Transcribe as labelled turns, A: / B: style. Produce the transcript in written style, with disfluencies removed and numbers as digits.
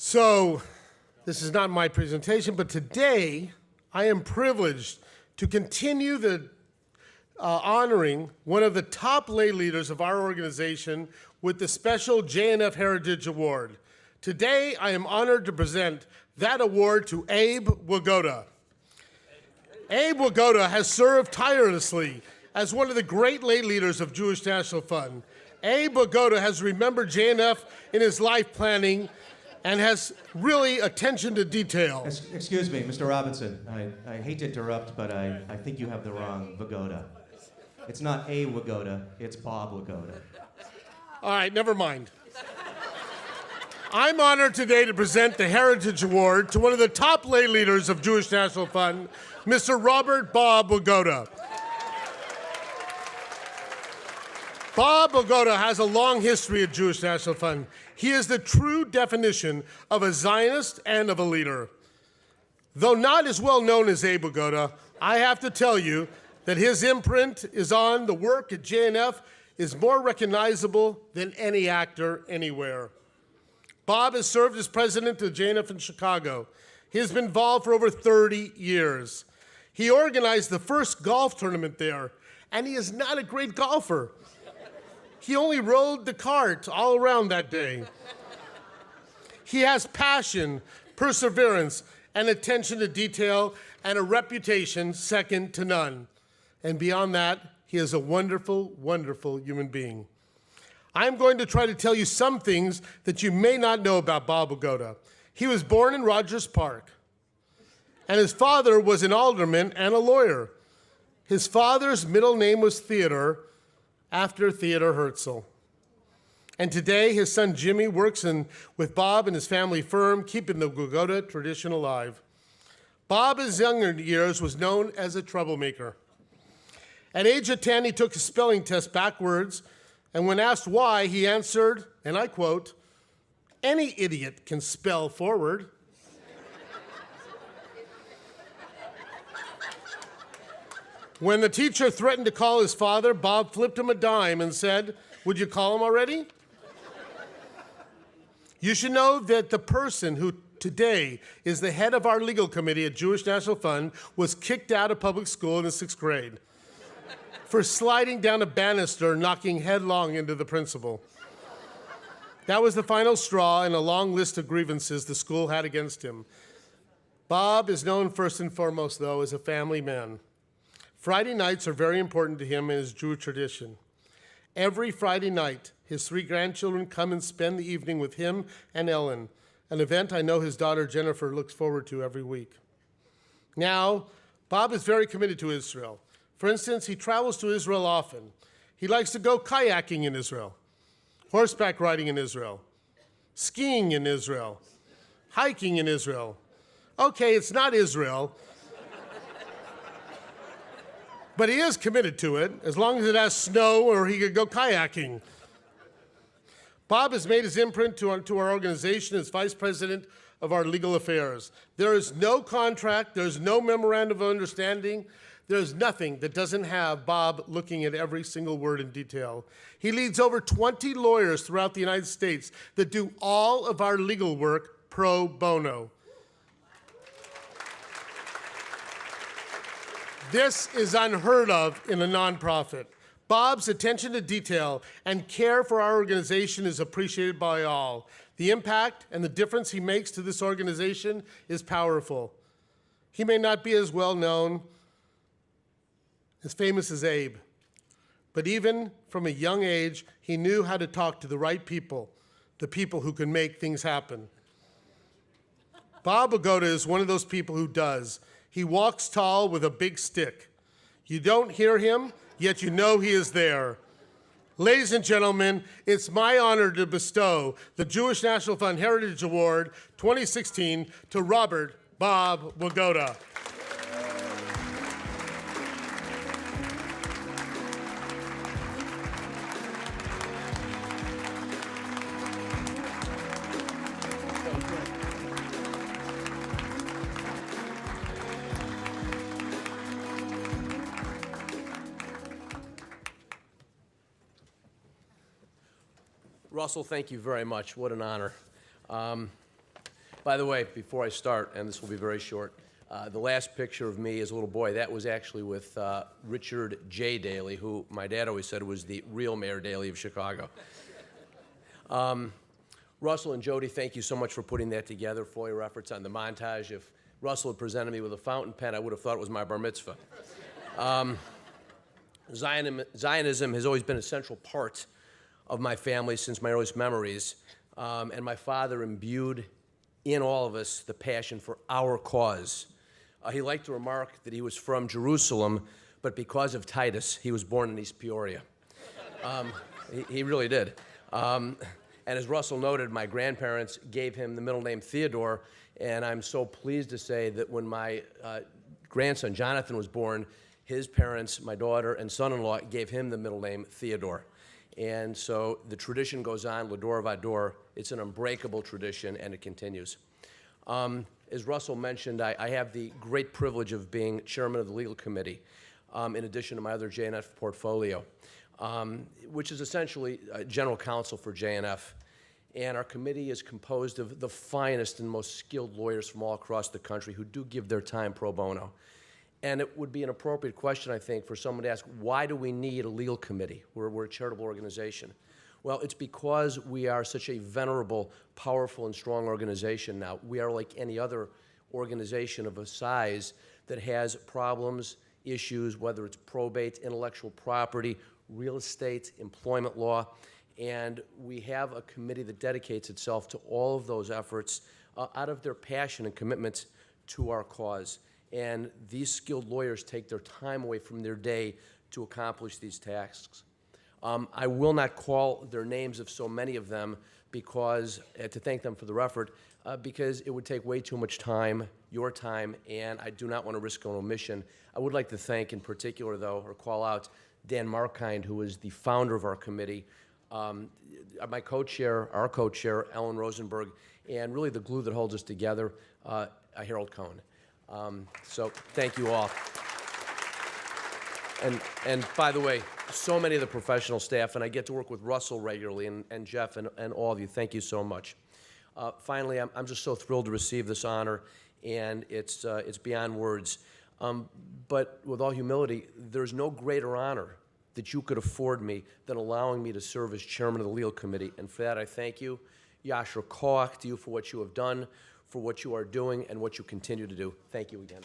A: So, this is not my presentation, but today I am privileged to continue the honoring one of the top lay leaders of our organization with the special JNF Heritage Award. Today, I am honored to present that award to Abe Wigoda. Abe Wigoda has served tirelessly as one of the great lay leaders of Jewish National Fund. Abe Wigoda has remembered JNF in his life planning and has really attention to detail.
B: Excuse me, Mr. Robinson. I hate to interrupt, but I think you have the wrong Wigoda. It's not a Wigoda, it's Bob Wigoda.
A: All right, never mind. I'm honored today to present the Heritage Award to one of the top lay leaders of Jewish National Fund, Mr. Robert Bob Wigoda. Bob Wigoda has a long history at Jewish National Fund. He is the true definition of a Zionist and of a leader. Though not as well known as Abe Wigoda, I have to tell you that his imprint is on the work at JNF is more recognizable than any actor anywhere. Bob has served as president of JNF in Chicago. He has been involved for over 30 years. He organized the first golf tournament there, and he is not a great golfer. He only rode the cart all around that day. He has passion, perseverance, and attention to detail, and a reputation second to none. And beyond that, he is a wonderful, wonderful human being. I'm going to try to tell you some things that you may not know about Bob Wigoda. He was born in Rogers Park, and his father was an alderman and a lawyer. His father's middle name was Theodore, after Theodore Herzl. And today, his son Jimmy works with Bob and his family firm, keeping the Wigoda tradition alive. Bob, in his younger years, was known as a troublemaker. At age of 10, he took a spelling test backwards, and when asked why, he answered, and I quote, "Any idiot can spell forward." When the teacher threatened to call his father, Bob flipped him a dime and said, "Would you call him already?" You should know that the person who today is the head of our legal committee at Jewish National Fund was kicked out of public school in the 6th grade for sliding down a banister, knocking headlong into the principal. That was the final straw in a long list of grievances the school had against him. Bob is known first and foremost, though, as a family man. Friday nights are very important to him in his Jewish tradition. Every Friday night, his 3 grandchildren come and spend the evening with him and Ellen, an event I know his daughter Jennifer looks forward to every week. Now, Bob is very committed to Israel. For instance, he travels to Israel often. He likes to go kayaking in Israel, horseback riding in Israel, skiing in Israel, hiking in Israel. Okay, it's not Israel, but he is committed to it, as long as it has snow or he could go kayaking. Bob has made his imprint to our organization as vice president of our legal affairs. There is no contract, there's no memorandum of understanding, there's nothing that doesn't have Bob looking at every single word in detail. He leads over 20 lawyers throughout the United States that do all of our legal work pro bono. This is unheard of in a nonprofit. Bob's attention to detail and care for our organization is appreciated by all. The impact and the difference he makes to this organization is powerful. He may not be as well known, as famous as Abe, but even from a young age, he knew how to talk to the right people, the people who can make things happen. Bob Wigoda is one of those people who does. He walks tall with a big stick. You don't hear him, yet you know he is there. Ladies and gentlemen, it's my honor to bestow the Jewish National Fund Heritage Award 2016 to Robert Bob Wigoda.
C: Russell, thank you very much. What an honor. By the way, before I start, and this will be very short, the last picture of me as a little boy, that was actually with Richard J. Daley, who my dad always said was the real Mayor Daley of Chicago. Russell and Jody, thank you so much for putting that together, for your efforts on the montage. If Russell had presented me with a fountain pen, I would have thought it was my bar mitzvah. Zionism has always been a central part of my family since my earliest memories, and my father imbued in all of us the passion for our cause. He liked to remark that he was from Jerusalem, but because of Titus, he was born in East Peoria. He really did. And as Russell noted, my grandparents gave him the middle name Theodore, and I'm so pleased to say that when my grandson, Jonathan, was born, his parents, my daughter and son-in-law, gave him the middle name Theodore. And so the tradition goes on, Lador Vador. It's an unbreakable tradition, and it continues. As Russell mentioned, I have the great privilege of being chairman of the legal committee, in addition to my other JNF portfolio, which is essentially general counsel for JNF. And our committee is composed of the finest and most skilled lawyers from all across the country who do give their time pro bono. And it would be an appropriate question, I think, for someone to ask, why do we need a legal committee? We're a charitable organization. Well, it's because we are such a venerable, powerful, and strong organization now. We are like any other organization of a size that has problems, issues, whether it's probate, intellectual property, real estate, employment law, and we have a committee that dedicates itself to all of those efforts out of their passion and commitment to our cause. And these skilled lawyers take their time away from their day to accomplish these tasks. I will not call their names of so many of them because, to thank them for their effort, because it would take way too much time, your time, and I do not want to risk an omission. I would like to thank in particular, though, or call out Dan Markind, who is the founder of our committee, my co-chair, our co-chair, Ellen Rosenberg, and really the glue that holds us together, Harold Cohen. So thank you all. And by the way, so many of the professional staff, and I get to work with Russell regularly, and Jeff, and all of you, thank you so much. Finally, I'm just so thrilled to receive this honor, and it's beyond words. But with all humility, there's no greater honor that you could afford me than allowing me to serve as chairman of the legal committee. And for that, I thank you. Yashar Koach to you for what you have done, for what you are doing, and what you continue to do. Thank you again.